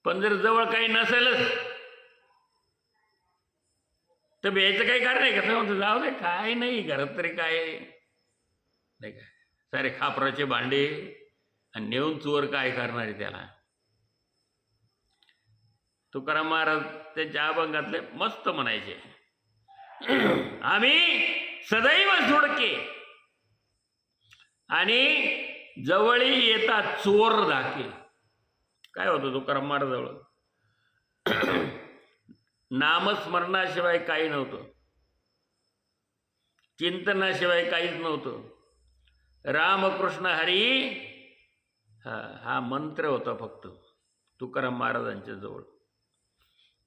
पण जर जवळ काही नसेलच तर भ्यायचं काही कारण आहे का? म्हणतो जाऊ दे, काय नाही घरात तरी काय नाही काय, सारे खापराचे भांडे आणि नेऊन चोर काय करणार आहे त्याला. तुकाराम महाराज त्यांच्या अभंगातले मस्त म्हणायचे, आम्ही सदैव सुडके आणि जवळी येतात चोर धाके. काय होतं तुकाराम महाराजजवळ? नामस्मरणाशिवाय काही नव्हतं, चिंतनाशिवाय काहीच नव्हतं. रामकृष्ण हरी हा मंत्र होता फक्त तुकाराम महाराजांच्या जवळ.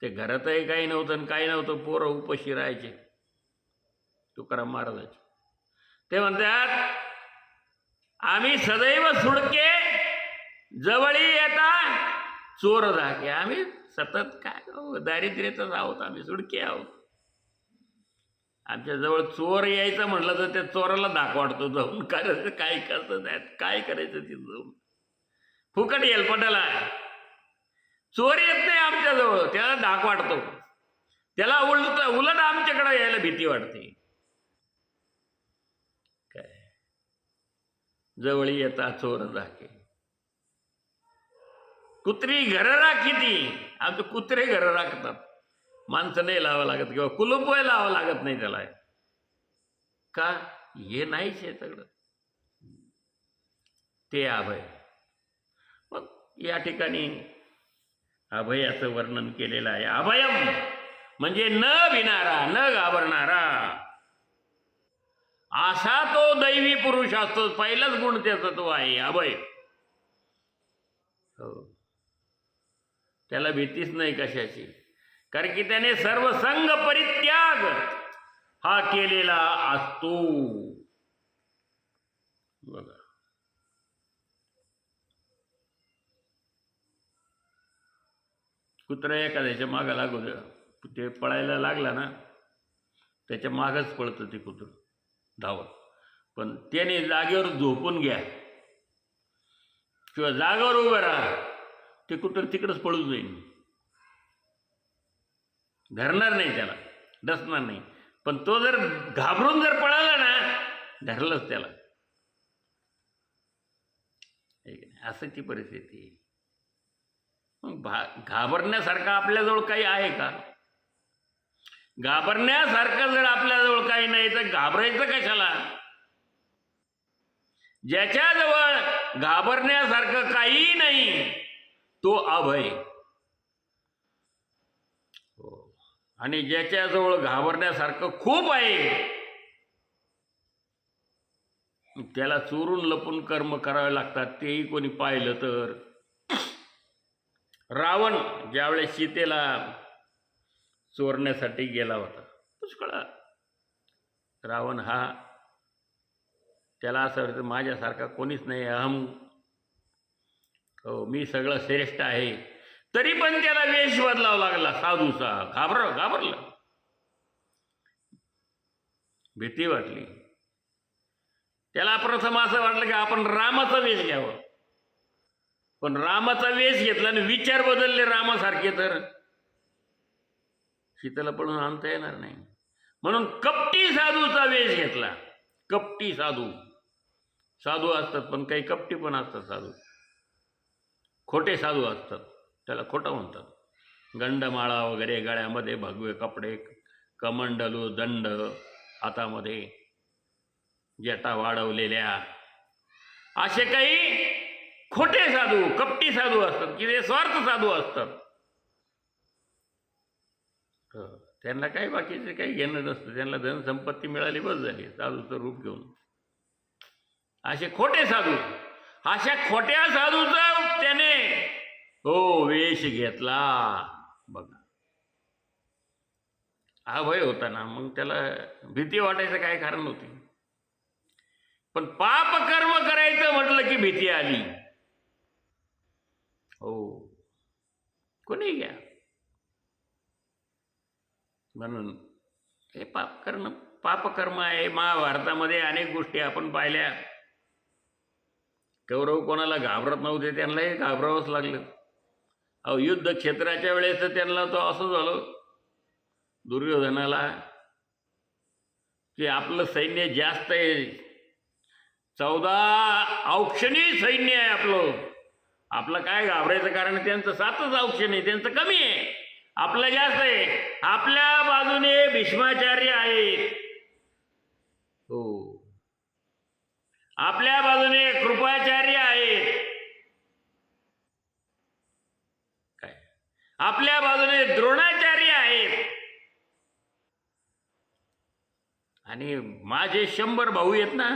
ते घरातही काही नव्हतं आणि काही नव्हतं, पोरं उपाशी राहायचे तुकाराम महाराजांचे. ते म्हणतात, आम्ही सदैव सुडके जवळी येता चोर धाके. आम्ही सतत काय दारिद्र्यातच आहोत, आम्ही सुडके आहोत. आमच्या जवळ चोर यायचं म्हटलं तर त्या चोराला धाक वाटतो जाऊन. करायचं काय करतं त्यात, काय करायचं तिथं जाऊन, फुकट येलपटाला. चोर येत नाही आमच्याजवळ, त्याला धाक वाटतो, त्याला उलट आमच्याकडे यायला भीती वाटते. काय जवळी येता चोर धाके. कुत्री घरं राखीती. आमचे कुत्रे घरं राखतात, माणसं नाही लावावं लागत किंवा कुलूप लावावं लागत नाही त्याला. का? हे नाहीच आहे सगळं, ते अभय. मग या ठिकाणी अभयाचं वर्णन केलेलं आहे. अभयम म्हणजे न भिणारा, न घाबरणारा, असा तो दैवी पुरुष असतो. पहिलाच गुण त्याचा तो आहे अभय. हो, त्याला भीतीच नाही कशाची, कारण की त्याने सर्व संग परित्याग हा केलेला असतो. बघा, कुत्रा एखाद्याच्या मागं लागू द्या, ते पळायला लागला ना त्याच्या मागच पळतं ते कुत्रं धावत. पण त्याने जागेवर झोपून घ्या किंवा जागेवर उभं राहा, ते कुत्रं तिकडंच पळून जाईल, धरणार नाही, त्याला डसणार नाही. पण तो जर घाबरून जर पळाला ना, धरलंच त्याला. असं ती परिस्थिती. मग घाबरण्यासारखं आपल्याजवळ काही आहे का? घाबरण्यासारखं जर आपल्याजवळ काही नाही तर घाबरायचं कशाला? ज्याच्याजवळ घाबरण्यासारखं काही नाही तो अभय. आणि ज्याच्याजवळ घाबरण्यासारखं खूप आहे त्याला चोरून लपून कर्म करावे लागतात, तेही कोणी पाहिलं तर. रावण ज्यावेळेस सीतेला चोरण्यासाठी गेला होता, पुष्कळ रावण हा, त्याला असं वाटतं माझ्यासारखा कोणीच नाही, हो मी सगळं श्रेष्ठ आहे. तरी पण त्याला वेश बदलावा लागला साधूचा. घाबरलं, भीती वाटली त्याला. प्रथम असं वाटलं की आपण रामाचा वेश घ्यावा, पण रामाचा वेश घेतला आणि विचार बदलले रामासारखे तर सीतेला पळून आणता येणार नाही. म्हणून कपटी साधूचा वेश घेतला. कपटी साधू असतात, पण काही कपटी पण असतात साधू. खोटे साधू असतात, त्याला खोटं म्हणतात. गंडमाळा वगैरे गळ्यामध्ये, भगवे कपडे, कमंडलू, दंड हातामध्ये, जटा वाढवलेल्या, असे काही खोटे साधू, कपटी साधू असतात की ते स्वार्थ साधू असतात. त्यांना काही बाकीचे काही घेणं नसतं, त्यांना धनसंपत्ती मिळाली बस झाली साधूचं रूप घेऊन. असे खोटे साधू, अशा खोट्या साधूचा त्याने वेश घेतला. बघा, अभय होता ना, मग त्याला भीती वाटायचं काय कारण होती. पण पाप कर्म करायचं म्हटलं की भीती आली. हो, कोणी घ्या. म्हणून हे पापकर्म आहे. महाभारतामध्ये अनेक गोष्टी आपण पाहिल्या. कौरव कोणाला घाबरत नव्हते, त्यांनाही घाबरावंच लागलं. अहो युद्ध क्षेत्राच्या वेळेस तर त्यांना तो असं झालं दुर्योधनाला की आपलं सैन्य जास्त आहे, 14 औक्षणी सैन्य आहे आपलं काय घाबरायचं कारण, त्यांचं 7च औक्षण आहे, त्यांचं कमी आहे, आपलं जास्त आहे. आपल्या बाजूने भीष्माचार्य आहेत, हो, आपल्या बाजूने कृपाचार्य आहेत, काय आपल्या बाजूने द्रोणाचार्य आहेत, आणि माझे 100 भाऊ आहेत ना,